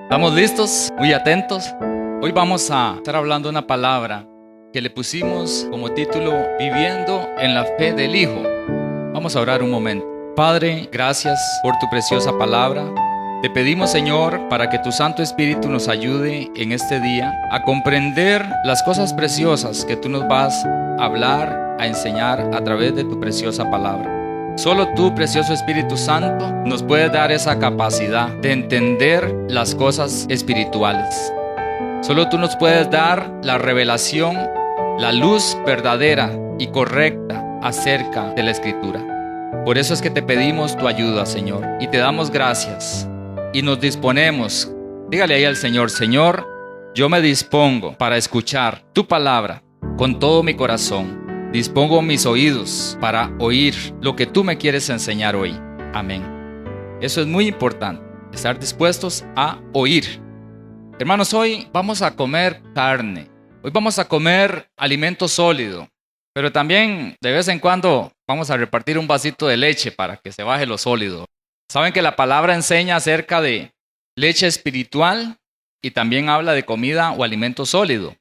¿Estamos listos? Muy atentos. Hoy vamos a estar hablando una palabra que le pusimos como título Viviendo en la fe del Hijo. Vamos a orar un momento. Padre, gracias por tu preciosa palabra. Te pedimos, Señor, para que tu Santo Espíritu nos ayude en este día a comprender las cosas preciosas que tú nos vas a hablar, a enseñar a través de tu preciosa palabra. Solo tú, precioso Espíritu Santo, nos puedes dar esa capacidad de entender las cosas espirituales. Solo tú nos puedes dar la revelación, la luz verdadera y correcta acerca de la Escritura. Por eso es que te pedimos tu ayuda, Señor, y te damos gracias. Y nos disponemos, dígale ahí al Señor: Señor, yo me dispongo para escuchar tu palabra con todo mi corazón. Dispongo mis oídos para oír lo que tú me quieres enseñar hoy. Amén. Eso es muy importante, estar dispuestos a oír. Hermanos, hoy vamos a comer carne. Hoy vamos a comer alimento sólido. Pero también de vez en cuando vamos a repartir un vasito de leche para que se baje lo sólido. Saben que la palabra enseña acerca de leche espiritual y también habla de comida o alimento sólido.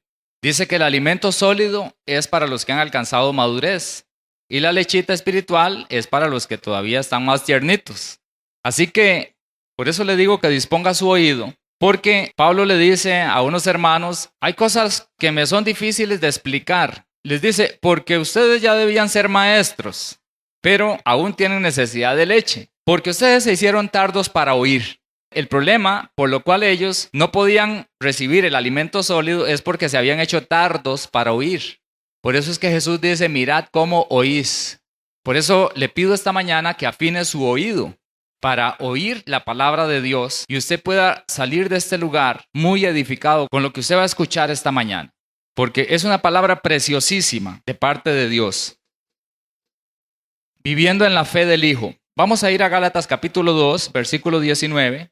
Dice que el alimento sólido es para los que han alcanzado madurez y la lechita espiritual es para los que todavía están más tiernitos. Así que por eso le digo que disponga su oído, porque Pablo le dice a unos hermanos: hay cosas que me son difíciles de explicar. Les dice: porque ustedes ya debían ser maestros, pero aún tienen necesidad de leche, porque ustedes se hicieron tardos para oír. El problema por lo cual ellos no podían recibir el alimento sólido es porque se habían hecho tardos para oír. Por eso es que Jesús dice: mirad cómo oís. Por eso le pido esta mañana que afine su oído para oír la palabra de Dios y usted pueda salir de este lugar muy edificado con lo que usted va a escuchar esta mañana. Porque es una palabra preciosísima de parte de Dios. Viviendo en la fe del Hijo. Vamos a ir a Gálatas capítulo 2, versículo 19.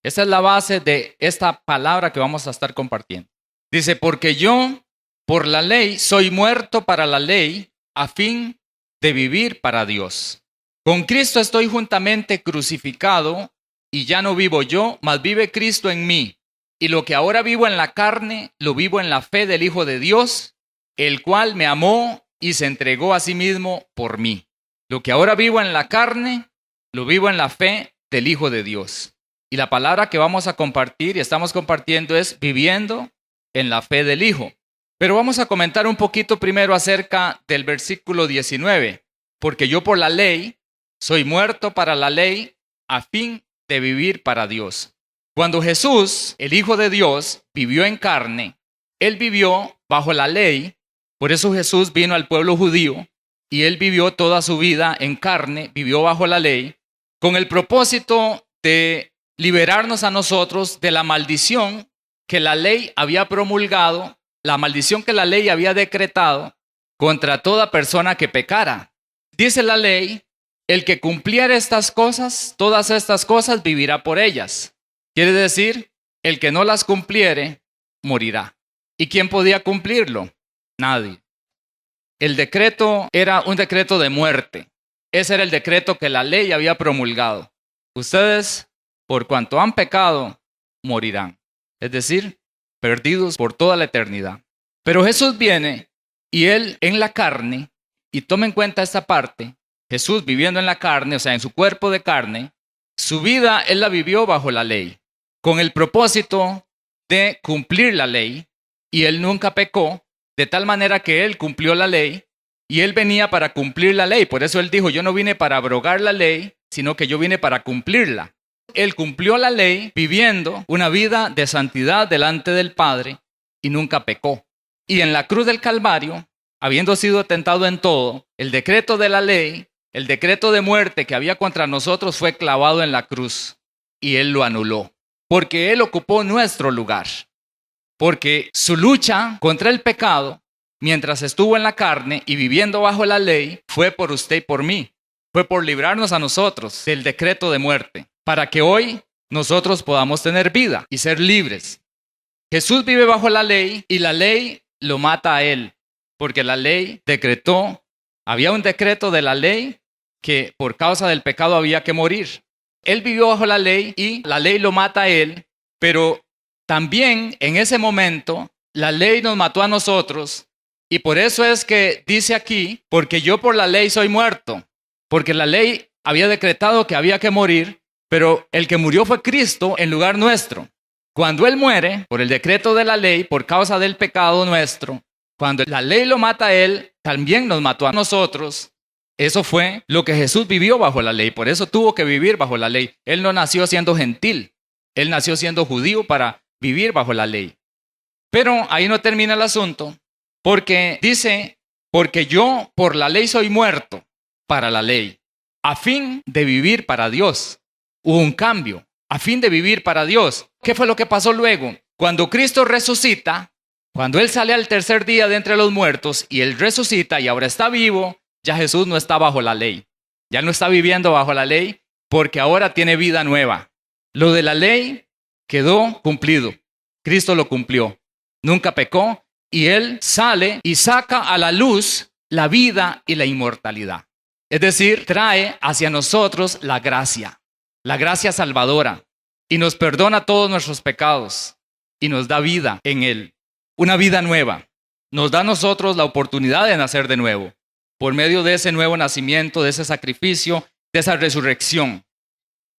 Esta es la base de esta palabra que vamos a estar compartiendo. Dice: porque yo, por la ley, soy muerto para la ley, a fin de vivir para Dios. Con Cristo estoy juntamente crucificado, y ya no vivo yo, mas vive Cristo en mí. Y lo que ahora vivo en la carne, lo vivo en la fe del Hijo de Dios, el cual me amó y se entregó a sí mismo por mí. Lo que ahora vivo en la carne, lo vivo en la fe del Hijo de Dios. Y la palabra que vamos a compartir y estamos compartiendo es viviendo en la fe del Hijo. Pero vamos a comentar un poquito primero acerca del versículo 19. Porque yo por la ley soy muerto para la ley a fin de vivir para Dios. Cuando Jesús, el Hijo de Dios, vivió en carne, Él vivió bajo la ley. Por eso Jesús vino al pueblo judío y Él vivió toda su vida en carne, vivió bajo la ley, con el propósito de liberarnos a nosotros de la maldición que la ley había promulgado, la maldición que la ley había decretado contra toda persona que pecara. Dice la ley: el que cumpliera estas cosas, todas estas cosas, vivirá por ellas. Quiere decir, el que no las cumpliere, morirá. ¿Y quién podía cumplirlo? Nadie. El decreto era un decreto de muerte. Ese era el decreto que la ley había promulgado. Ustedes, por cuanto han pecado, morirán. Es decir, perdidos por toda la eternidad. Pero Jesús viene y Él en la carne, y toma en cuenta esta parte, Jesús viviendo en la carne, o sea, en su cuerpo de carne, su vida Él la vivió bajo la ley, con el propósito de cumplir la ley, y Él nunca pecó, de tal manera que Él cumplió la ley, y Él venía para cumplir la ley. Por eso Él dijo: yo no vine para abrogar la ley, sino que yo vine para cumplirla. Él cumplió la ley viviendo una vida de santidad delante del Padre y nunca pecó. Y en la cruz del Calvario, habiendo sido tentado en todo, el decreto de la ley, el decreto de muerte que había contra nosotros fue clavado en la cruz y Él lo anuló. Porque Él ocupó nuestro lugar. Porque su lucha contra el pecado, mientras estuvo en la carne y viviendo bajo la ley, fue por usted y por mí. Fue por librarnos a nosotros del decreto de muerte, para que hoy nosotros podamos tener vida y ser libres. Jesús vive bajo la ley y la ley lo mata a Él, porque la ley decretó, había un decreto de la ley que por causa del pecado había que morir. Él vivió bajo la ley y la ley lo mata a Él Pero también en ese momento la ley nos mató a nosotros y por eso es que dice aquí, porque yo por la ley soy muerto, porque la ley había decretado que había que morir, pero el que murió fue Cristo en lugar nuestro. Cuando Él muere por el decreto de la ley, por causa del pecado nuestro, cuando la ley lo mata a Él, también nos mató a nosotros. Eso fue lo que Jesús vivió bajo la ley, por eso tuvo que vivir bajo la ley. Él no nació siendo gentil, Él nació siendo judío para vivir bajo la ley. Pero ahí no termina el asunto, porque dice, porque yo por la ley soy muerto para la ley, a fin de vivir para Dios. Hubo un cambio, a fin de vivir para Dios. ¿Qué fue lo que pasó luego? Cuando Cristo resucita, cuando Él sale al tercer día de entre los muertos y Él resucita y ahora está vivo, ya Jesús no está bajo la ley. Ya no está viviendo bajo la ley porque ahora tiene vida nueva. Lo de la ley quedó cumplido. Cristo lo cumplió. Nunca pecó y Él sale y saca a la luz la vida y la inmortalidad. Es decir, trae hacia nosotros la gracia salvadora y nos perdona todos nuestros pecados y nos da vida en Él. Una vida nueva. Nos da a nosotros la oportunidad de nacer de nuevo por medio de ese nuevo nacimiento, de ese sacrificio, de esa resurrección.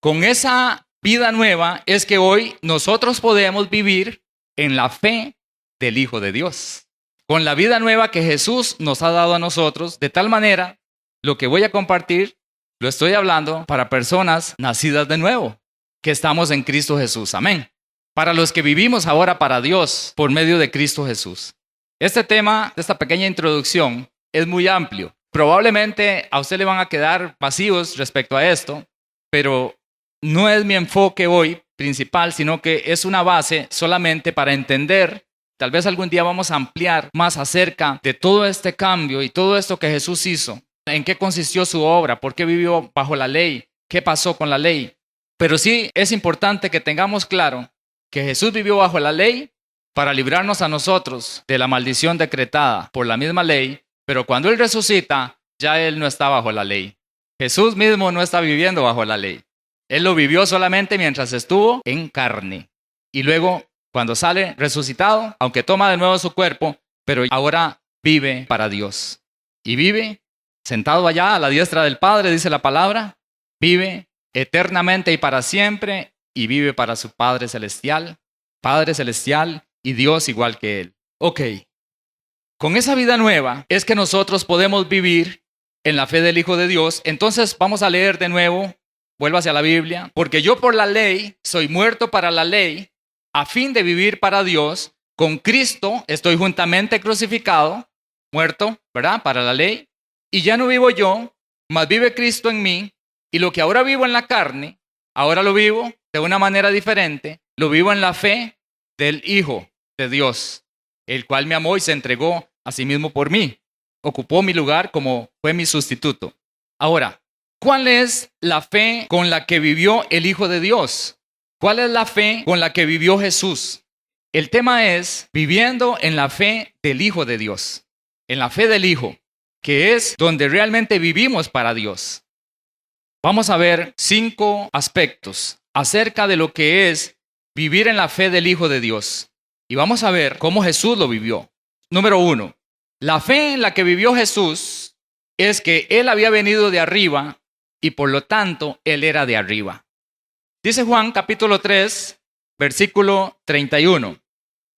Con esa vida nueva es que hoy nosotros podemos vivir en la fe del Hijo de Dios. Con la vida nueva que Jesús nos ha dado a nosotros, de tal manera, lo que voy a compartir, lo estoy hablando para personas nacidas de nuevo, que estamos en Cristo Jesús. Amén. Para los que vivimos ahora para Dios por medio de Cristo Jesús. Este tema, esta pequeña introducción, es muy amplio. Probablemente a usted le van a quedar vacíos respecto a esto, pero no es mi enfoque hoy principal, sino que es una base solamente para entender. Tal vez algún día vamos a ampliar más acerca de todo este cambio y todo esto que Jesús hizo. ¿En qué consistió su obra? ¿Por qué vivió bajo la ley? ¿Qué pasó con la ley? Pero sí es importante que tengamos claro que Jesús vivió bajo la ley para librarnos a nosotros de la maldición decretada por la misma ley, pero cuando Él resucita, ya Él no está bajo la ley. Jesús mismo no está viviendo bajo la ley. Él lo vivió solamente mientras estuvo en carne. Y luego, cuando sale resucitado, aunque toma de nuevo su cuerpo, pero ahora vive para Dios. Y vive sentado allá a la diestra del Padre, dice la palabra, vive eternamente y para siempre, y vive para su Padre Celestial y Dios igual que Él. Ok, con esa vida nueva es que nosotros podemos vivir en la fe del Hijo de Dios. Entonces vamos a leer de nuevo, vuelvo hacia la Biblia, porque yo por la ley soy muerto para la ley, a fin de vivir para Dios. Con Cristo estoy juntamente crucificado, muerto, ¿verdad? Para la ley. Y ya no vivo yo, mas vive Cristo en mí. Y lo que ahora vivo en la carne, ahora lo vivo de una manera diferente. Lo vivo en la fe del Hijo de Dios, el cual me amó y se entregó a sí mismo por mí. Ocupó mi lugar como fue mi sustituto. Ahora, ¿cuál es la fe con la que vivió el Hijo de Dios? ¿Cuál es la fe con la que vivió Jesús? El tema es viviendo en la fe del Hijo de Dios, en la fe del Hijo, que es donde realmente vivimos para Dios. Vamos a ver 5 aspectos acerca de lo que es vivir en la fe del Hijo de Dios. Y vamos a ver cómo Jesús lo vivió. Número 1, la fe en la que vivió Jesús es que Él había venido de arriba y por lo tanto Él era de arriba. Dice Juan capítulo 3, versículo 31.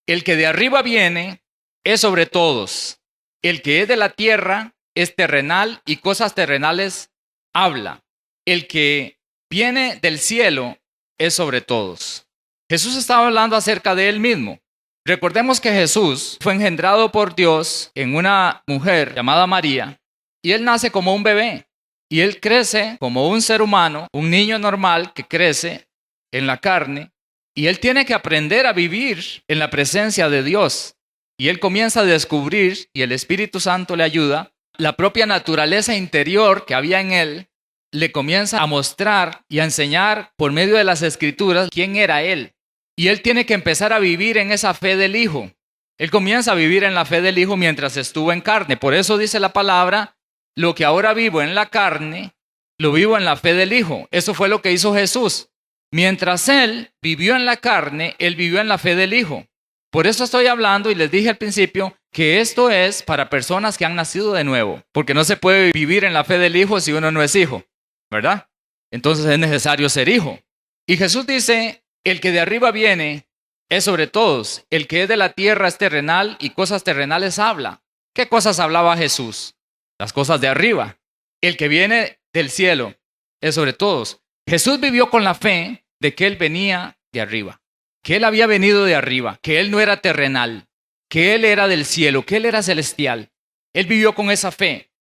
El que de arriba viene es sobre todos. El que es de la tierra es terrenal y cosas terrenales habla. El que viene del cielo es sobre todos. Jesús estaba hablando acerca de Él mismo. Recordemos que Jesús fue engendrado por Dios en una mujer llamada María y Él nace como un bebé y Él crece como un ser humano, un niño normal que crece en la carne y Él tiene que aprender a vivir en la presencia de Dios y Él comienza a descubrir, y el Espíritu Santo le ayuda, la propia naturaleza interior que había en Él, le comienza a mostrar y a enseñar por medio de las Escrituras quién era Él. Y Él tiene que empezar a vivir en esa fe del Hijo. Él comienza a vivir en la fe del Hijo mientras estuvo en carne. Por eso dice la palabra, lo que ahora vivo en la carne, lo vivo en la fe del Hijo. Eso fue lo que hizo Jesús. Mientras él vivió en la carne, él vivió en la fe del Hijo. Por eso estoy hablando y les dije al principio que esto es para personas que han nacido de nuevo, porque no se puede vivir en la fe del Hijo si uno no es hijo, ¿verdad? Entonces es necesario ser hijo. Y Jesús dice, el que de arriba viene es sobre todos, el que es de la tierra es terrenal y cosas terrenales habla. ¿Qué cosas hablaba Jesús? Las cosas de arriba. El que viene del cielo es sobre todos. Jesús vivió con la fe de que él venía de arriba, que él había venido de arriba, que él no era terrenal, que él era del cielo, que él era celestial. Él vivió con esa fe.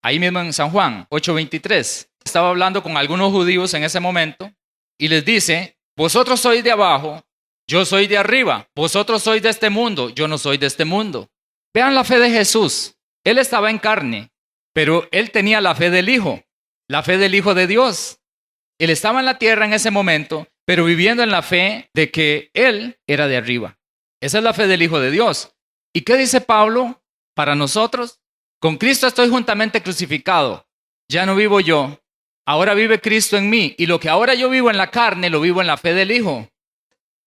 Ahí mismo en San Juan 8:23, estaba hablando con algunos judíos en ese momento y les dice, vosotros sois de abajo, yo soy de arriba, vosotros sois de este mundo, yo no soy de este mundo. Vean la fe de Jesús. Él estaba en carne, pero él tenía la fe del Hijo de Dios. Él estaba en la tierra en ese momento, pero viviendo en la fe de que él era de arriba. Esa es la fe del Hijo de Dios. ¿Y qué dice Pablo para nosotros? Con Cristo estoy juntamente crucificado. Ya no vivo yo, ahora vive Cristo en mí. Y lo que ahora yo vivo en la carne, lo vivo en la fe del Hijo.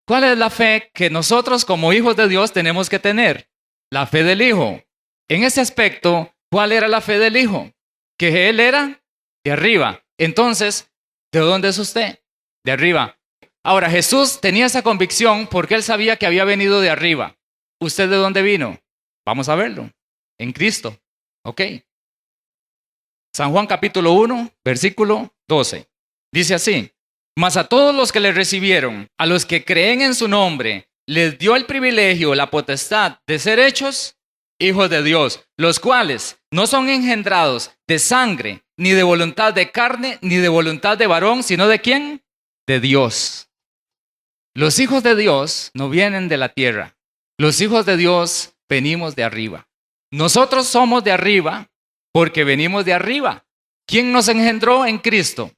¿Cuál es la fe que nosotros como hijos de Dios tenemos que tener? La fe del Hijo. En ese aspecto, ¿cuál era la fe del Hijo? Que él era de arriba. Entonces, ¿de dónde es usted? De arriba. Ahora, Jesús tenía esa convicción porque él sabía que había venido de arriba. ¿Usted de dónde vino? Vamos a verlo. En Cristo. ¿Ok? San Juan capítulo 1, versículo 12. Dice así, mas a todos los que le recibieron, a los que creen en su nombre, les dio el privilegio, la potestad de ser hechos hijos de Dios, los cuales no son engendrados de sangre, ni de voluntad de carne, ni de voluntad de varón, sino de ¿quién? De Dios. Los hijos de Dios no vienen de la tierra. Los hijos de Dios venimos de arriba. Nosotros somos de arriba porque venimos de arriba. ¿Quién nos engendró? En Cristo.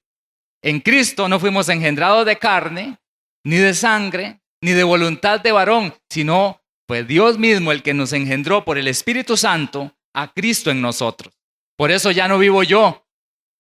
En Cristo no fuimos engendrados de carne, ni de sangre, ni de voluntad de varón, sino fue Dios mismo el que nos engendró por el Espíritu Santo a Cristo en nosotros. Por eso ya no vivo yo.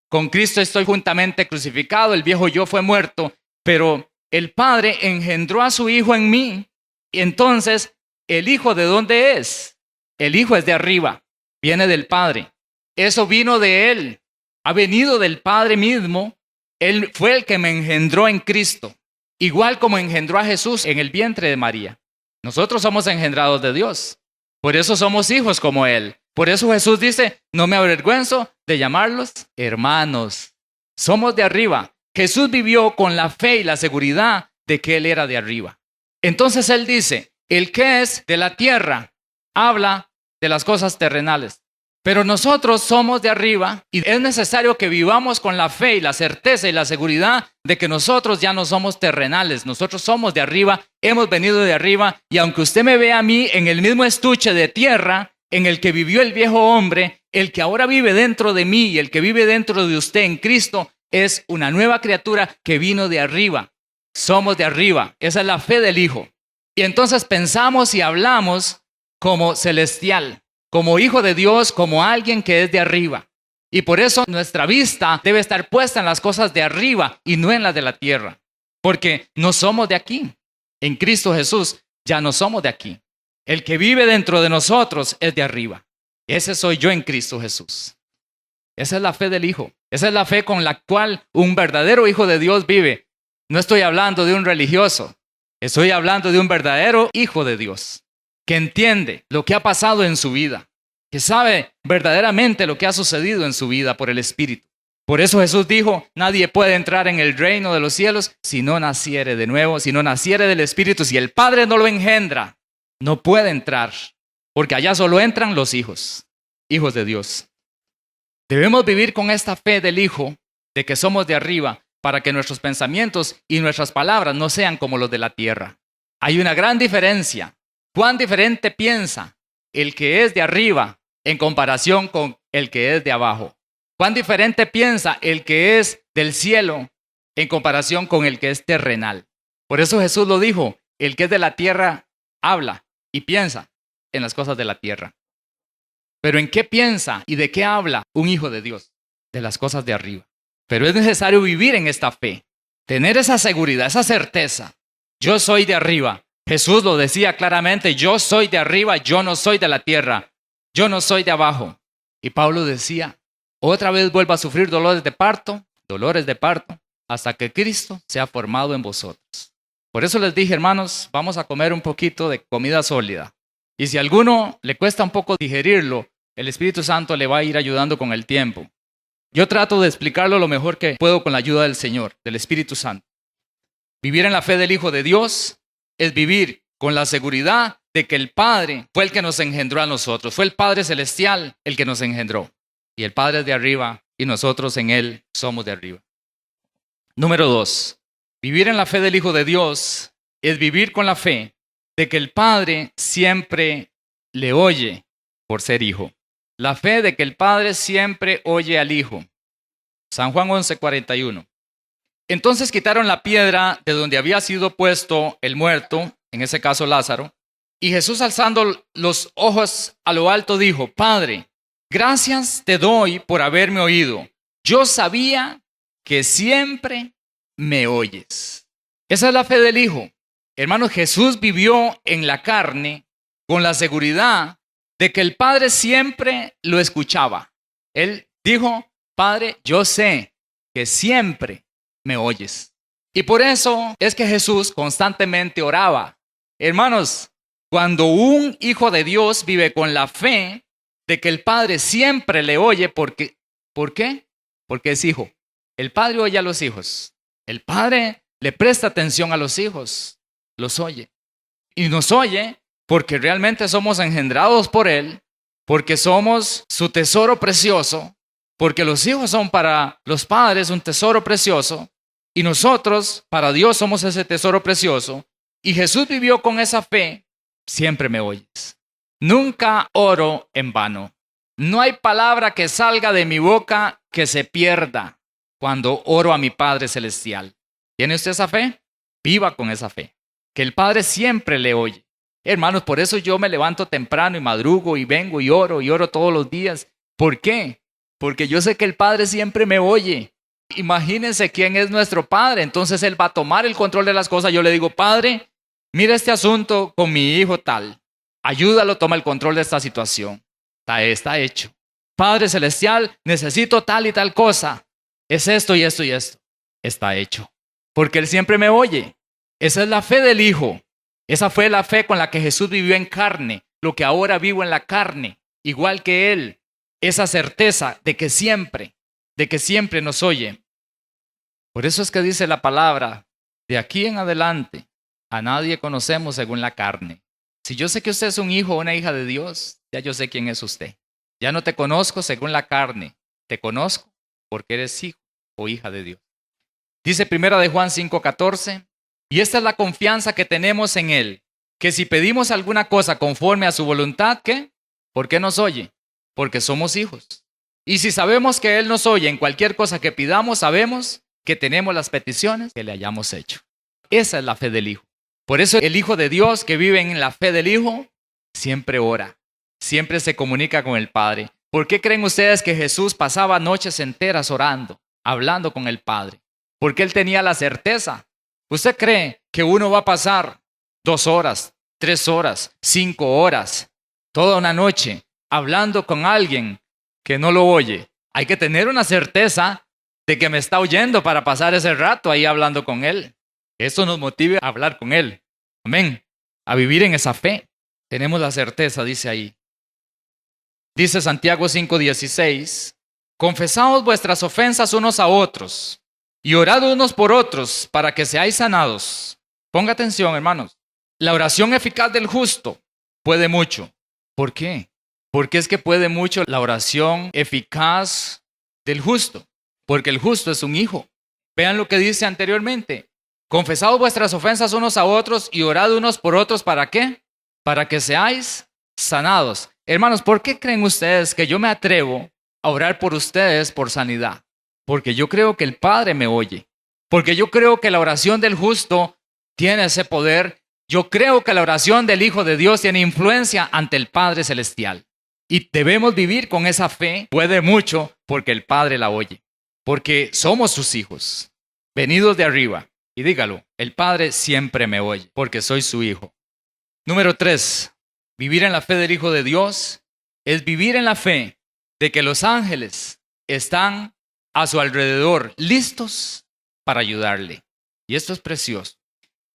Con Cristo estoy juntamente crucificado, el viejo yo fue muerto, pero el Padre engendró a su Hijo en mí. Y entonces, ¿el Hijo de dónde es? El Hijo es de arriba, viene del Padre. Eso vino de Él, ha venido del Padre mismo. Él fue el que me engendró en Cristo, igual como engendró a Jesús en el vientre de María. Nosotros somos engendrados de Dios. Por eso somos hijos como Él. Por eso Jesús dice, no me avergüenzo de llamarlos hermanos. Somos de arriba. Jesús vivió con la fe y la seguridad de que Él era de arriba. Entonces Él dice, el que es de la tierra habla de las cosas terrenales. Pero nosotros somos de arriba y es necesario que vivamos con la fe y la certeza y la seguridad de que nosotros ya no somos terrenales. Nosotros somos de arriba, hemos venido de arriba y aunque usted me vea a mí en el mismo estuche de tierra en el que vivió el viejo hombre, el que ahora vive dentro de mí y el que vive dentro de usted en Cristo es una nueva criatura que vino de arriba. Somos de arriba. Esa es la fe del Hijo. Y entonces pensamos y hablamos como celestial, como hijo de Dios, como alguien que es de arriba. Y por eso nuestra vista debe estar puesta en las cosas de arriba y no en las de la tierra. Porque no somos de aquí. En Cristo Jesús ya no somos de aquí. El que vive dentro de nosotros es de arriba. Ese soy yo en Cristo Jesús. Esa es la fe del Hijo. Esa es la fe con la cual un verdadero hijo de Dios vive. No estoy hablando de un religioso. Estoy hablando de un verdadero hijo de Dios, que entiende lo que ha pasado en su vida, que sabe verdaderamente lo que ha sucedido en su vida por el Espíritu. Por eso Jesús dijo, nadie puede entrar en el reino de los cielos si no naciere de nuevo, si no naciere del Espíritu. Si el Padre no lo engendra, no puede entrar, porque allá solo entran los hijos, hijos de Dios. Debemos vivir con esta fe del Hijo, de que somos de arriba, para que nuestros pensamientos y nuestras palabras no sean como los de la tierra. Hay una gran diferencia. ¿Cuán diferente piensa el que es de arriba en comparación con el que es de abajo? ¿Cuán diferente piensa el que es del cielo en comparación con el que es terrenal? Por eso Jesús lo dijo, el que es de la tierra habla y piensa en las cosas de la tierra. Pero ¿en qué piensa y de qué habla un hijo de Dios? De las cosas de arriba. Pero es necesario vivir en esta fe. Tener esa seguridad, esa certeza. Yo soy de arriba. Jesús lo decía claramente, yo soy de arriba, yo no soy de la tierra. Yo no soy de abajo. Y Pablo decía, otra vez vuelva a sufrir dolores de parto, hasta que Cristo sea formado en vosotros. Por eso les dije, hermanos, vamos a comer un poquito de comida sólida. Y si a alguno le cuesta un poco digerirlo, el Espíritu Santo le va a ir ayudando con el tiempo. Yo trato de explicarlo lo mejor que puedo con la ayuda del Señor, del Espíritu Santo. Vivir en la fe del Hijo de Dios es vivir con la seguridad de que el Padre fue el que nos engendró a nosotros. Fue el Padre Celestial el que nos engendró. Y el Padre es de arriba y nosotros en Él somos de arriba. Número 2. Vivir en la fe del Hijo de Dios es vivir con la fe de que el Padre siempre le oye por ser hijo. La fe de que el Padre siempre oye al Hijo. San Juan 11:41. Entonces quitaron la piedra de donde había sido puesto el muerto, en ese caso Lázaro, y Jesús alzando los ojos a lo alto dijo, Padre, gracias te doy por haberme oído. Yo sabía que siempre me oyes. Esa es la fe del Hijo. Hermanos, Jesús vivió en la carne con la seguridad de que el Padre siempre lo escuchaba. Él dijo, Padre, yo sé que siempre me oyes. Y por eso es que Jesús constantemente oraba. Hermanos, cuando un hijo de Dios vive con la fe de que el Padre siempre le oye, ¿por qué? Porque es hijo. El Padre oye a los hijos. El Padre le presta atención a los hijos. Los oye. Y nos oye porque realmente somos engendrados por Él, porque somos su tesoro precioso, porque los hijos son para los padres un tesoro precioso, y nosotros para Dios somos ese tesoro precioso. Y Jesús vivió con esa fe, siempre me oyes. Nunca oro en vano. No hay palabra que salga de mi boca que se pierda cuando oro a mi Padre Celestial. ¿Tiene usted esa fe? Viva con esa fe, que el Padre siempre le oye. Hermanos, por eso yo me levanto temprano y madrugo y vengo y oro todos los días. ¿Por qué? Porque yo sé que el Padre siempre me oye. Imagínense quién es nuestro Padre. Entonces Él va a tomar el control de las cosas. Yo le digo, Padre, mira este asunto con mi hijo tal. Ayúdalo, toma el control de esta situación. Está hecho. Padre Celestial, necesito tal y tal cosa. Es esto y esto y esto. Está hecho. Porque Él siempre me oye. Esa es la fe del Hijo. Esa fue la fe con la que Jesús vivió en carne, lo que ahora vivo en la carne, igual que Él. Esa certeza de que siempre nos oye. Por eso es que dice la palabra, de aquí en adelante, a nadie conocemos según la carne. Si yo sé que usted es un hijo o una hija de Dios, ya yo sé quién es usted. Ya no te conozco según la carne, te conozco porque eres hijo o hija de Dios. Dice 1 Juan 5:14, y esta es la confianza que tenemos en Él, que si pedimos alguna cosa conforme a su voluntad, ¿qué? ¿Por qué nos oye? Porque somos hijos. Y si sabemos que Él nos oye en cualquier cosa que pidamos, sabemos que tenemos las peticiones que le hayamos hecho. Esa es la fe del Hijo. Por eso el Hijo de Dios que vive en la fe del Hijo, siempre ora, siempre se comunica con el Padre. ¿Por qué creen ustedes que Jesús pasaba noches enteras orando, hablando con el Padre? Porque Él tenía la certeza. ¿Usted cree que uno va a pasar 2 horas, 3 horas, 5 horas, toda una noche hablando con alguien que no lo oye? Hay que tener una certeza de que me está oyendo para pasar ese rato ahí hablando con Él. Eso nos motive a hablar con Él. Amén. A vivir en esa fe. Tenemos la certeza, dice ahí. Dice Santiago 5:16, confesaos vuestras ofensas unos a otros y orad unos por otros para que seáis sanados. Ponga atención, hermanos. La oración eficaz del justo puede mucho. ¿Por qué? Porque es que puede mucho la oración eficaz del justo. Porque el justo es un hijo. Vean lo que dice anteriormente. Confesaos vuestras ofensas unos a otros y orad unos por otros. ¿Para qué? Para que seáis sanados. Hermanos, ¿por qué creen ustedes que yo me atrevo a orar por ustedes por sanidad? Porque yo creo que el Padre me oye. Porque yo creo que la oración del justo tiene ese poder. Yo creo que la oración del Hijo de Dios tiene influencia ante el Padre Celestial. Y debemos vivir con esa fe. Puede mucho porque el Padre la oye. Porque somos sus hijos. venidos de arriba. Y dígalo, el Padre siempre me oye, porque soy su hijo. Número 3, vivir en la fe del Hijo de Dios es vivir en la fe de que los ángeles están a su alrededor, listos para ayudarle. Y esto es precioso.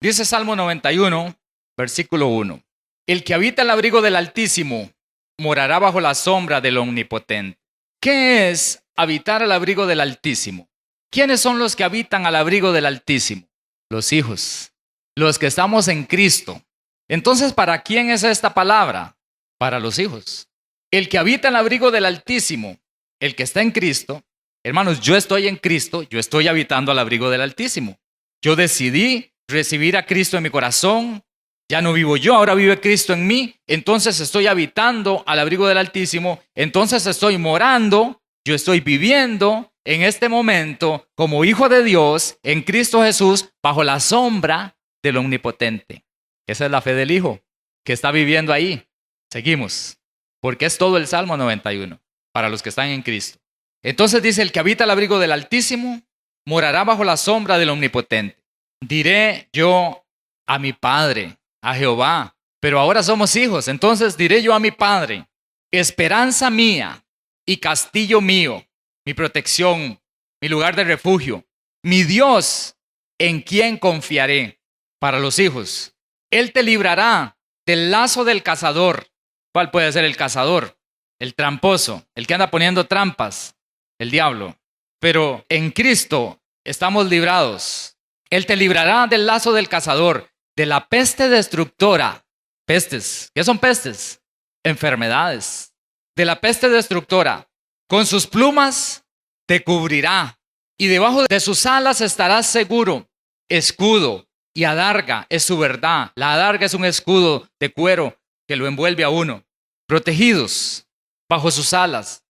Dice Salmo 91, versículo 1. El que habita el abrigo del Altísimo morará bajo la sombra del Omnipotente. ¿Qué es habitar al abrigo del Altísimo? ¿Quiénes son los que habitan al abrigo del Altísimo? Los hijos, los que estamos en Cristo. Entonces, ¿para quién es esta palabra? Para los hijos. El que habita en el abrigo del Altísimo, el que está en Cristo. Hermanos, yo estoy en Cristo, yo estoy habitando al abrigo del Altísimo. Yo decidí recibir a Cristo en mi corazón. Ya no vivo yo, ahora vive Cristo en mí. Entonces estoy habitando al abrigo del Altísimo. Entonces estoy morando, yo estoy viviendo en este momento como hijo de Dios en Cristo Jesús bajo la sombra del Omnipotente. Esa es la fe del Hijo que está viviendo ahí. Seguimos, porque es todo el Salmo 91 para los que están en Cristo. Entonces dice, el que habita al abrigo del Altísimo morará bajo la sombra del Omnipotente. Diré yo a mi Padre, a Jehová, pero ahora somos hijos, entonces diré yo a mi Padre, esperanza mía y castillo mío, mi protección, mi lugar de refugio, mi Dios, en quien confiaré. Para los hijos, Él te librará del lazo del cazador. ¿Cuál puede ser el cazador? El tramposo, el que anda poniendo trampas, el diablo. Pero en Cristo estamos librados. Él te librará del lazo del cazador, de la peste destructora. Pestes, ¿qué son pestes? Enfermedades. De la peste destructora. Con sus plumas te cubrirá y debajo de sus alas estarás seguro. Escudo y adarga es su verdad. La adarga es un escudo de cuero que lo envuelve a uno. Protegidos bajo sus alas.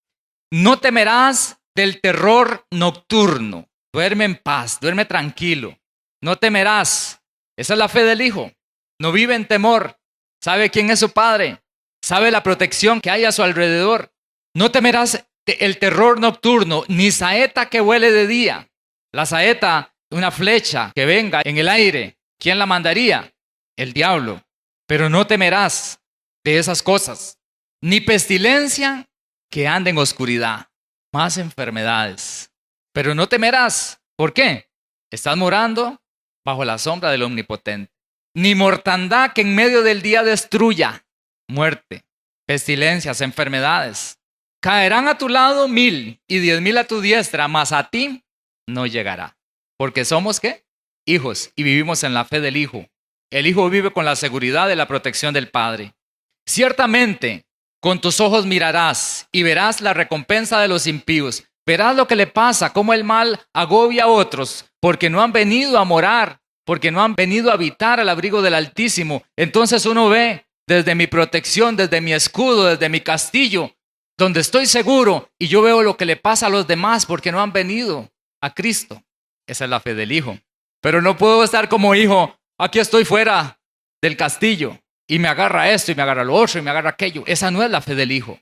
No temerás del terror nocturno. Duerme en paz, duerme tranquilo. No temerás. Esa es la fe del Hijo. No vive en temor. Sabe quién es su Padre. Sabe la protección que hay a su alrededor. No temerás el terror nocturno, ni saeta que vuele de día. La saeta, una flecha que venga en el aire. ¿Quién la mandaría? El diablo. Pero no temerás de esas cosas. Ni pestilencia que ande en oscuridad. Más enfermedades. Pero no temerás. ¿Por qué? Estás morando bajo la sombra del Omnipotente. Ni mortandad que en medio del día destruya. Muerte, pestilencias, enfermedades. Caerán a tu lado 1,000 y 10,000 a tu diestra, mas a ti no llegará. Porque somos, ¿qué? Hijos, y vivimos en la fe del Hijo. El Hijo vive con la seguridad de la protección del Padre. Ciertamente, con tus ojos mirarás y verás la recompensa de los impíos. Verás lo que le pasa, cómo el mal agobia a otros, porque no han venido a morar, porque no han venido a habitar al abrigo del Altísimo. Entonces uno ve desde mi protección, desde mi escudo, desde mi castillo, donde estoy seguro, y yo veo lo que le pasa a los demás porque no han venido a Cristo. Esa es la fe del Hijo. Pero no puedo estar como hijo, aquí estoy fuera del castillo, y me agarra esto, y me agarra lo otro, y me agarra aquello. Esa no es la fe del Hijo.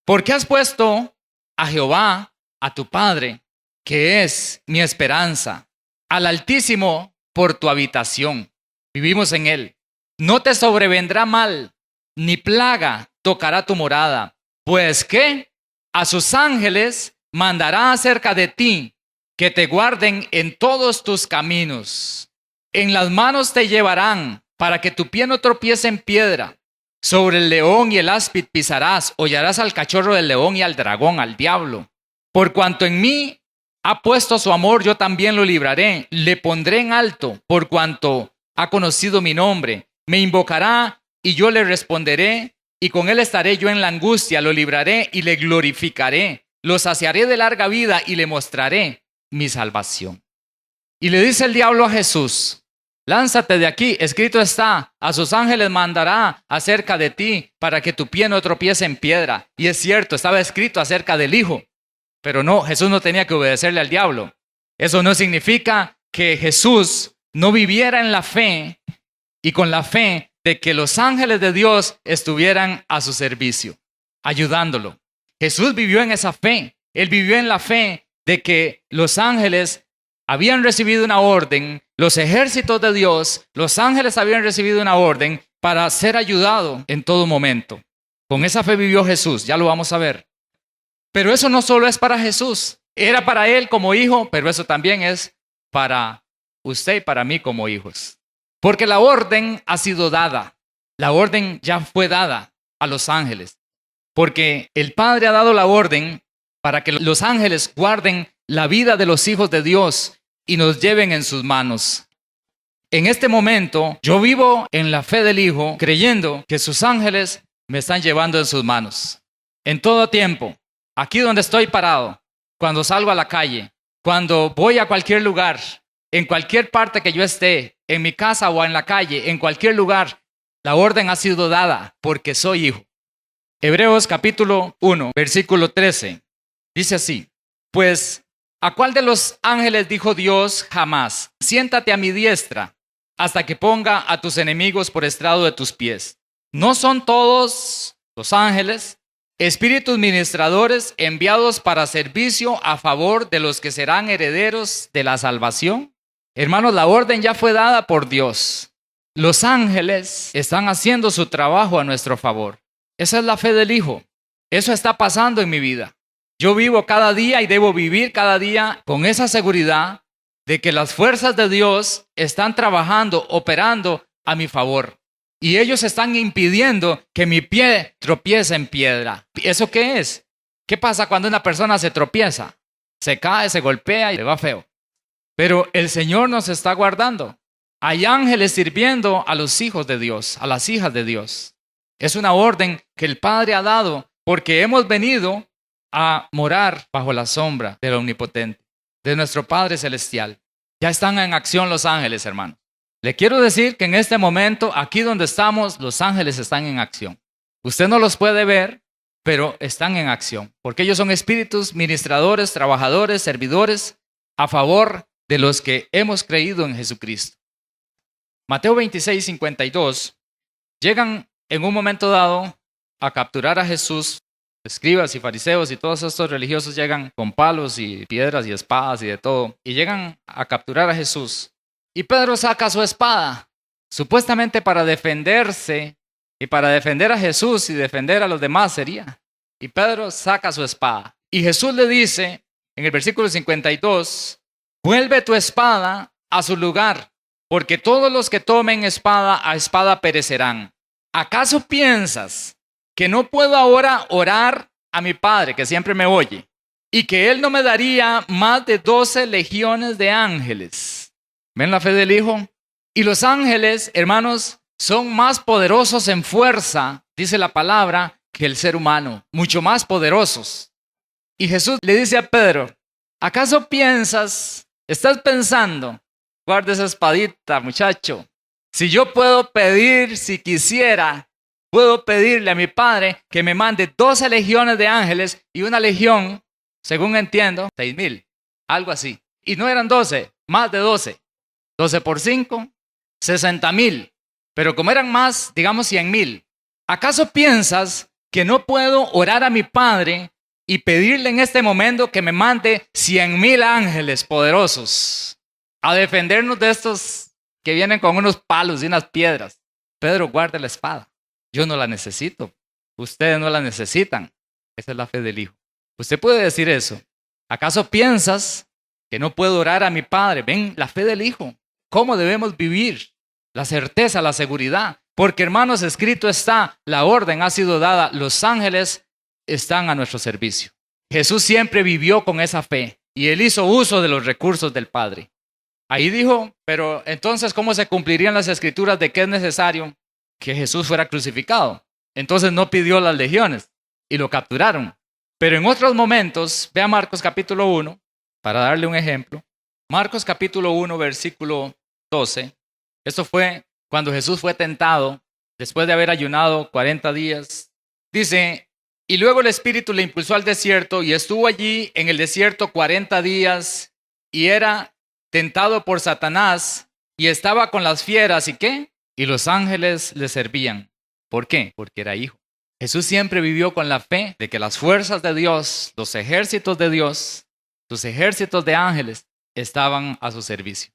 ¿Por qué has puesto a Jehová, a tu Padre, que es mi esperanza, al Altísimo por tu habitación? Vivimos en Él. No te sobrevendrá mal, ni plaga tocará tu morada. Pues que a sus ángeles mandará acerca de ti, que te guarden en todos tus caminos. En las manos te llevarán, para que tu pie no tropiece en piedra. Sobre el león y el áspid pisarás, hollarás al cachorro del león y al dragón, al diablo. Por cuanto en mí ha puesto su amor, yo también lo libraré. Le pondré en alto, por cuanto ha conocido mi nombre. Me invocará y yo le responderé. Y con él estaré yo en la angustia, lo libraré y le glorificaré. Lo saciaré de larga vida y le mostraré mi salvación. Y le dice el diablo a Jesús, lánzate de aquí, escrito está, a sus ángeles mandará acerca de ti para que tu pie no tropiece en piedra. Y es cierto, estaba escrito acerca del Hijo. Pero no, Jesús no tenía que obedecerle al diablo. Eso no significa que Jesús no viviera en la fe y con la fe de que los ángeles de Dios estuvieran a su servicio, ayudándolo. Jesús vivió en esa fe. Él vivió en la fe de que los ángeles habían recibido una orden, los ejércitos de Dios, los ángeles habían recibido una orden para ser ayudado en todo momento. Con esa fe vivió Jesús, ya lo vamos a ver. Pero eso no solo es para Jesús, era para él como hijo, pero eso también es para usted y para mí como hijos. Porque la orden ha sido dada, la orden ya fue dada a los ángeles. Porque el Padre ha dado la orden para que los ángeles guarden la vida de los hijos de Dios y nos lleven en sus manos. En este momento, yo vivo en la fe del Hijo, creyendo que sus ángeles me están llevando en sus manos. En todo tiempo, aquí donde estoy parado, cuando salgo a la calle, cuando voy a cualquier lugar, en cualquier parte que yo esté, en mi casa o en la calle, en cualquier lugar, la orden ha sido dada porque soy hijo. Hebreos capítulo 1, versículo 13, dice así: pues, ¿a cuál de los ángeles dijo Dios jamás: siéntate a mi diestra, hasta que ponga a tus enemigos por estrado de tus pies? ¿No son todos los ángeles espíritus ministradores enviados para servicio a favor de los que serán herederos de la salvación? Hermanos, la orden ya fue dada por Dios. Los ángeles están haciendo su trabajo a nuestro favor. Esa es la fe del Hijo. Eso está pasando en mi vida. Yo vivo cada día y debo vivir cada día con esa seguridad de que las fuerzas de Dios están trabajando, operando a mi favor. Y ellos están impidiendo que mi pie tropiece en piedra. ¿Eso qué es? ¿Qué pasa cuando una persona se tropieza? Se cae, se golpea y le va feo. Pero el Señor nos está guardando. Hay ángeles sirviendo a los hijos de Dios, a las hijas de Dios. Es una orden que el Padre ha dado porque hemos venido a morar bajo la sombra del Omnipotente, de nuestro Padre Celestial. Ya están en acción los ángeles, hermano. Le quiero decir que en este momento, aquí donde estamos, los ángeles están en acción. Usted no los puede ver, pero están en acción, porque ellos son espíritus ministradores, trabajadores, servidores, a favor de los que hemos creído en Jesucristo. Mateo 26, 52, llegan en un momento dado a capturar a Jesús. Escribas y fariseos y todos estos religiosos llegan con palos y piedras y espadas y de todo, y llegan a capturar a Jesús. Y Pedro saca su espada, supuestamente para defenderse y para defender a Jesús y defender a los demás sería. Y Pedro saca su espada. Y Jesús le dice en el versículo 52, vuelve tu espada a su lugar, porque todos los que tomen espada a espada perecerán. ¿Acaso piensas que no puedo ahora orar a mi Padre, que siempre me oye, y que Él no me daría más de 12 legiones de ángeles? ¿Ven la fe del Hijo? Y los ángeles, hermanos, son más poderosos en fuerza, dice la palabra, que el ser humano, mucho más poderosos. Y Jesús le dice a Pedro, ¿acaso estás pensando, guarda esa espadita, muchacho, si yo puedo pedir, si quisiera, puedo pedirle a mi Padre que me mande 12 legiones de ángeles y una legión, según entiendo, 6,000, algo así. Y no eran 12, más de 12. 12 por 5, 60,000. Pero como eran más, digamos 100,000. ¿Acaso piensas que no puedo orar a mi Padre y pedirle en este momento que me mande 100,000 ángeles poderosos a defendernos de estos que vienen con unos palos y unas piedras? Pedro, guarda la espada. Yo no la necesito. Ustedes no la necesitan. Esa es la fe del Hijo. Usted puede decir eso. ¿Acaso piensas que no puedo orar a mi Padre? Ven, la fe del Hijo. ¿Cómo debemos vivir? La certeza, la seguridad. Porque, hermanos, escrito está, la orden ha sido dada, los ángeles están a nuestro servicio. Jesús siempre vivió con esa fe y Él hizo uso de los recursos del Padre. Ahí dijo, pero entonces, ¿cómo se cumplirían las escrituras de que es necesario que Jesús fuera crucificado? Entonces no pidió las legiones y lo capturaron. Pero en otros momentos, vea Marcos capítulo 1, para darle un ejemplo. Marcos capítulo 1, versículo 12. Esto fue cuando Jesús fue tentado, después de haber ayunado 40 días. Dice, y luego el Espíritu le impulsó al desierto y estuvo allí en el desierto 40 días y era tentado por Satanás y estaba con las fieras. ¿Y qué? Y los ángeles le servían. ¿Por qué? Porque era hijo. Jesús siempre vivió con la fe de que las fuerzas de Dios, los ejércitos de Dios, los ejércitos de ángeles, estaban a su servicio.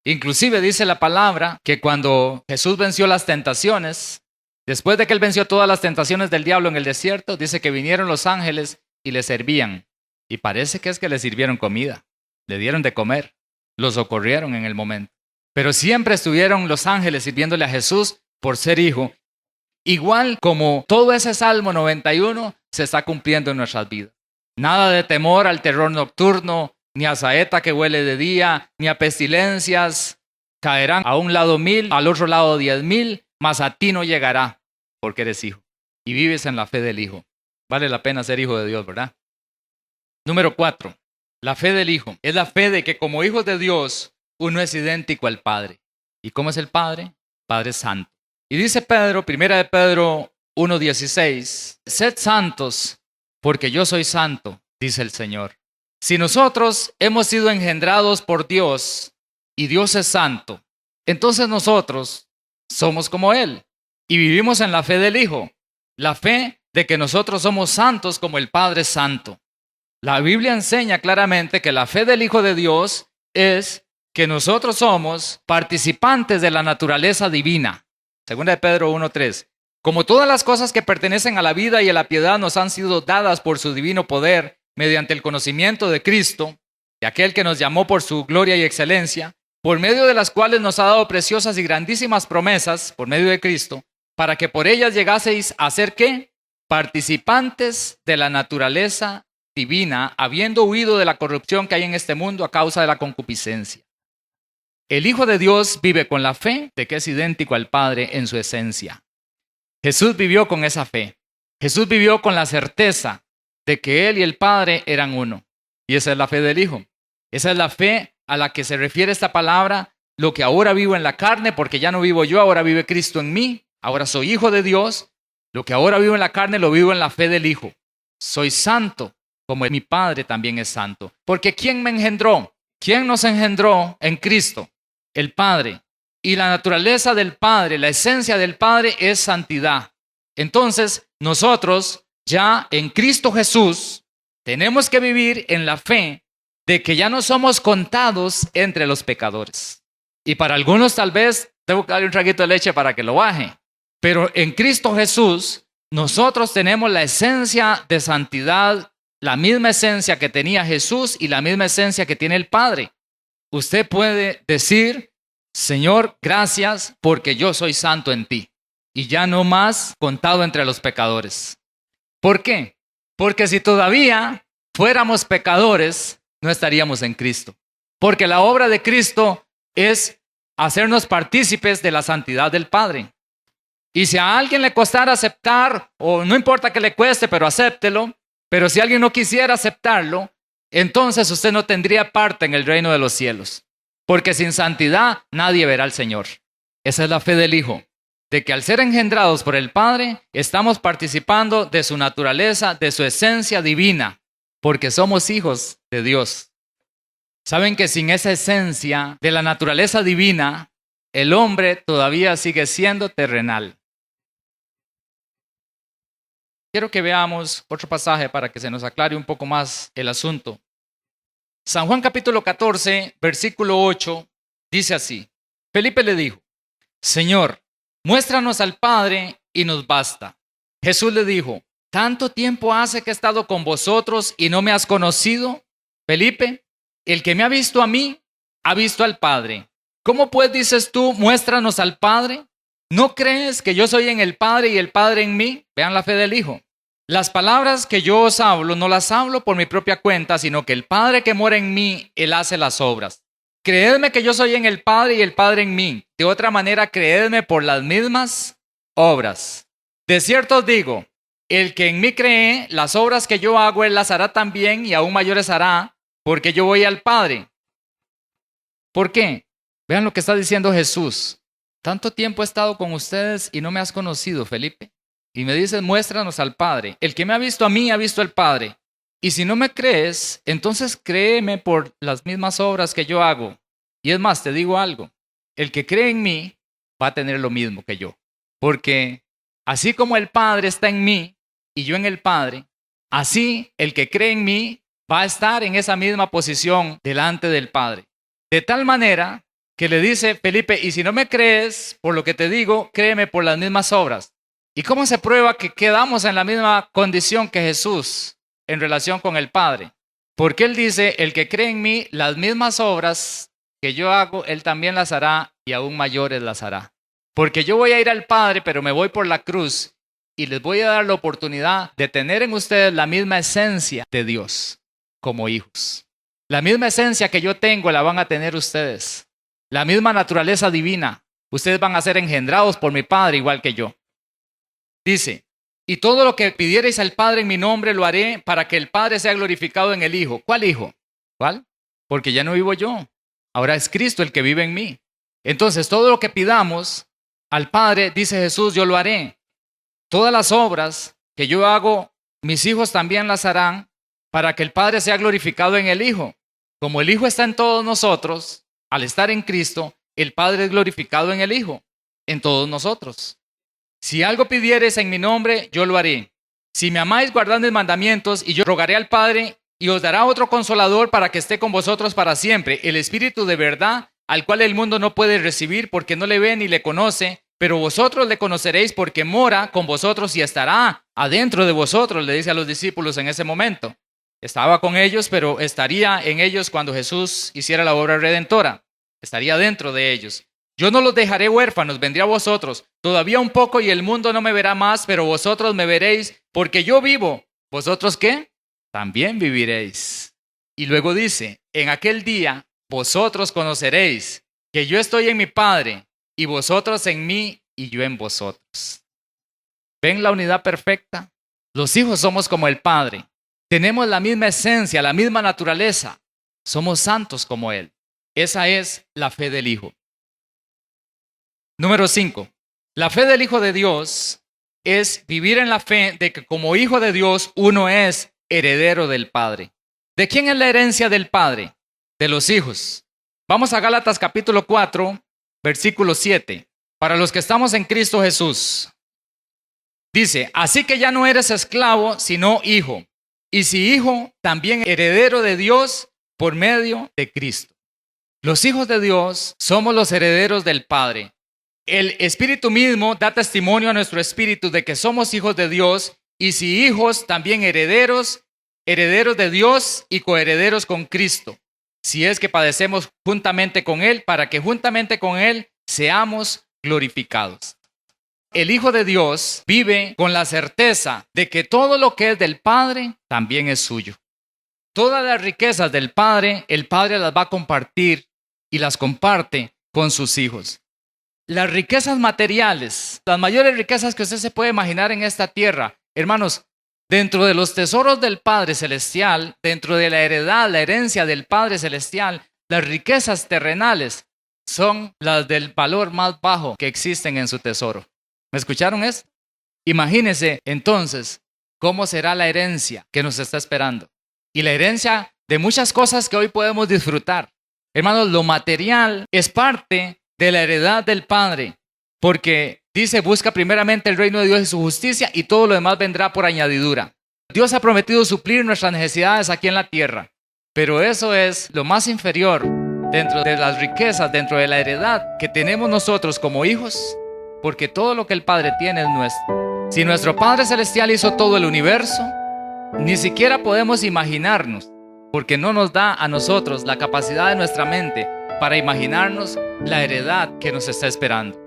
Inclusive dice la palabra que cuando Jesús venció las tentaciones, después de que él venció todas las tentaciones del diablo en el desierto, dice que vinieron los ángeles y le servían. Y parece que es que le sirvieron comida, le dieron de comer, lo socorrieron en el momento. Pero siempre estuvieron los ángeles sirviéndole a Jesús por ser hijo. Igual como todo ese Salmo 91 se está cumpliendo en nuestras vidas. Nada de temor al terror nocturno, ni a saeta que huele de día, ni a pestilencias. Caerán a un lado 1000, al otro lado 10,000, mas a ti no llegará, porque eres hijo. Y vives en la fe del Hijo. Vale la pena ser hijo de Dios, ¿verdad? Número 4. La fe del Hijo. Es la fe de que como hijos de Dios, uno es idéntico al Padre. ¿Y cómo es el Padre? Padre Santo. Y dice Pedro, 1 de Pedro 1:16, sed santos, porque yo soy santo, dice el Señor. Si nosotros hemos sido engendrados por Dios y Dios es santo, entonces nosotros somos como Él y vivimos en la fe del Hijo, la fe de que nosotros somos santos como el Padre es santo. La Biblia enseña claramente que la fe del Hijo de Dios es que nosotros somos participantes de la naturaleza divina. 2 de Pedro 1:3. Como todas las cosas que pertenecen a la vida y a la piedad nos han sido dadas por su divino poder, mediante el conocimiento de Cristo, de aquel que nos llamó por su gloria y excelencia, por medio de las cuales nos ha dado preciosas y grandísimas promesas, por medio de Cristo, para que por ellas llegaseis a ser, ¿qué? Participantes de la naturaleza divina, habiendo huido de la corrupción que hay en este mundo a causa de la concupiscencia. El Hijo de Dios vive con la fe de que es idéntico al Padre en su esencia. Jesús vivió con esa fe. Jesús vivió con la certeza de que Él y el Padre eran uno. Y esa es la fe del Hijo. Esa es la fe a la que se refiere esta palabra, lo que ahora vivo en la carne, porque ya no vivo yo, ahora vive Cristo en mí, ahora soy hijo de Dios. Lo que ahora vivo en la carne lo vivo en la fe del Hijo. Soy santo, como mi Padre también es santo. Porque ¿quién me engendró? ¿Quién nos engendró en Cristo? El Padre. Y la naturaleza del Padre, la esencia del Padre es santidad. Entonces, nosotros ya en Cristo Jesús tenemos que vivir en la fe de que ya no somos contados entre los pecadores. Y para algunos tal vez tengo que darle un traguito de leche para que lo baje. Pero en Cristo Jesús nosotros tenemos la esencia de santidad, la misma esencia que tenía Jesús y la misma esencia que tiene el Padre. Usted puede decir, Señor, gracias porque yo soy santo en ti y ya no más contado entre los pecadores. ¿Por qué? Porque si todavía fuéramos pecadores, no estaríamos en Cristo. Porque la obra de Cristo es hacernos partícipes de la santidad del Padre. Y si a alguien le costara aceptar, o no importa que le cueste, pero acéptelo, pero si alguien no quisiera aceptarlo, entonces usted no tendría parte en el reino de los cielos. Porque sin santidad nadie verá al Señor. Esa es la fe del Hijo, de que al ser engendrados por el Padre, estamos participando de su naturaleza, de su esencia divina, porque somos hijos de Dios. Saben que sin esa esencia de la naturaleza divina, el hombre todavía sigue siendo terrenal. Quiero que veamos otro pasaje para que se nos aclare un poco más el asunto. San Juan capítulo 14, versículo 8, dice así. Felipe le dijo, Señor, muéstranos al Padre y nos basta. Jesús le dijo, ¿tanto tiempo hace que he estado con vosotros y no me has conocido? Felipe, el que me ha visto a mí, ha visto al Padre. ¿Cómo pues dices tú, muéstranos al Padre? ¿No crees que yo soy en el Padre y el Padre en mí? Vean la fe del Hijo. Las palabras que yo os hablo, no las hablo por mi propia cuenta, sino que el Padre que mora en mí, Él hace las obras. Creedme que yo soy en el Padre y el Padre en mí. De otra manera, creedme por las mismas obras. De cierto os digo, el que en mí cree, las obras que yo hago, Él las hará también y aún mayores hará, porque yo voy al Padre. ¿Por qué? Vean lo que está diciendo Jesús. Tanto tiempo he estado con ustedes y no me has conocido, Felipe. Y me dices, muéstranos al Padre. El que me ha visto a mí, ha visto al Padre. Y si no me crees, entonces créeme por las mismas obras que yo hago. Y es más, te digo algo. El que cree en mí va a tener lo mismo que yo. Porque así como el Padre está en mí y yo en el Padre, así el que cree en mí va a estar en esa misma posición delante del Padre. De tal manera que le dice Felipe, y si no me crees por lo que te digo, créeme por las mismas obras. ¿Y cómo se prueba que quedamos en la misma condición que Jesús en relación con el Padre? Porque Él dice, el que cree en mí, las mismas obras que yo hago, Él también las hará y aún mayores las hará. Porque yo voy a ir al Padre, pero me voy por la cruz y les voy a dar la oportunidad de tener en ustedes la misma esencia de Dios como hijos. La misma esencia que yo tengo la van a tener ustedes. La misma naturaleza divina. Ustedes van a ser engendrados por mi Padre igual que yo. Dice, y todo lo que pidierais al Padre en mi nombre lo haré para que el Padre sea glorificado en el Hijo. ¿Cuál Hijo? ¿Cuál? Porque ya no vivo yo. Ahora es Cristo el que vive en mí. Entonces, todo lo que pidamos al Padre, dice Jesús, yo lo haré. Todas las obras que yo hago, mis hijos también las harán para que el Padre sea glorificado en el Hijo. Como el Hijo está en todos nosotros, al estar en Cristo, el Padre es glorificado en el Hijo, en todos nosotros. Si algo pidieres en mi nombre, yo lo haré. Si me amáis, guardad mis mandamientos, y yo rogaré al Padre, y os dará otro consolador para que esté con vosotros para siempre, el Espíritu de verdad, al cual el mundo no puede recibir porque no le ve ni le conoce, pero vosotros le conoceréis porque mora con vosotros y estará adentro de vosotros, le dice a los discípulos en ese momento. Estaba con ellos, pero estaría en ellos cuando Jesús hiciera la obra redentora. Estaría dentro de ellos. Yo no los dejaré huérfanos, vendré a vosotros. Todavía un poco y el mundo no me verá más, pero vosotros me veréis, porque yo vivo. ¿Vosotros qué? También viviréis. Y luego dice, en aquel día vosotros conoceréis que yo estoy en mi Padre, y vosotros en mí, y yo en vosotros. ¿Ven la unidad perfecta? Los hijos somos como el Padre. Tenemos la misma esencia, la misma naturaleza. Somos santos como Él. Esa es la fe del Hijo. Número 5. La fe del Hijo de Dios es vivir en la fe de que como hijo de Dios uno es heredero del Padre. ¿De quién es la herencia del Padre? De los hijos. Vamos a Gálatas capítulo 4, versículo 7. Para los que estamos en Cristo Jesús. Dice, así que ya no eres esclavo, sino hijo. Y si hijo, también heredero de Dios por medio de Cristo. Los hijos de Dios somos los herederos del Padre. El Espíritu mismo da testimonio a nuestro espíritu de que somos hijos de Dios y si hijos, también herederos, herederos de Dios y coherederos con Cristo. Si es que padecemos juntamente con Él, para que juntamente con Él seamos glorificados. El Hijo de Dios vive con la certeza de que todo lo que es del Padre también es suyo. Todas las riquezas del Padre, el Padre las va a compartir y las comparte con sus hijos. Las riquezas materiales, las mayores riquezas que usted se puede imaginar en esta tierra, hermanos, dentro de los tesoros del Padre Celestial, dentro de la heredad, la herencia del Padre Celestial, las riquezas terrenales son las del valor más bajo que existen en su tesoro. ¿Me escucharon esto? Imagínense entonces cómo será la herencia que nos está esperando. Y la herencia de muchas cosas que hoy podemos disfrutar. Hermanos, lo material es parte de la heredad del Padre, porque dice, busca primeramente el reino de Dios y su justicia y todo lo demás vendrá por añadidura. Dios ha prometido suplir nuestras necesidades aquí en la tierra, pero eso es lo más inferior dentro de las riquezas, dentro de la heredad que tenemos nosotros como hijos, porque todo lo que el Padre tiene es nuestro. Si nuestro Padre Celestial hizo todo el universo, ni siquiera podemos imaginarnos, porque no nos da a nosotros la capacidad de nuestra mente para imaginarnos la heredad que nos está esperando.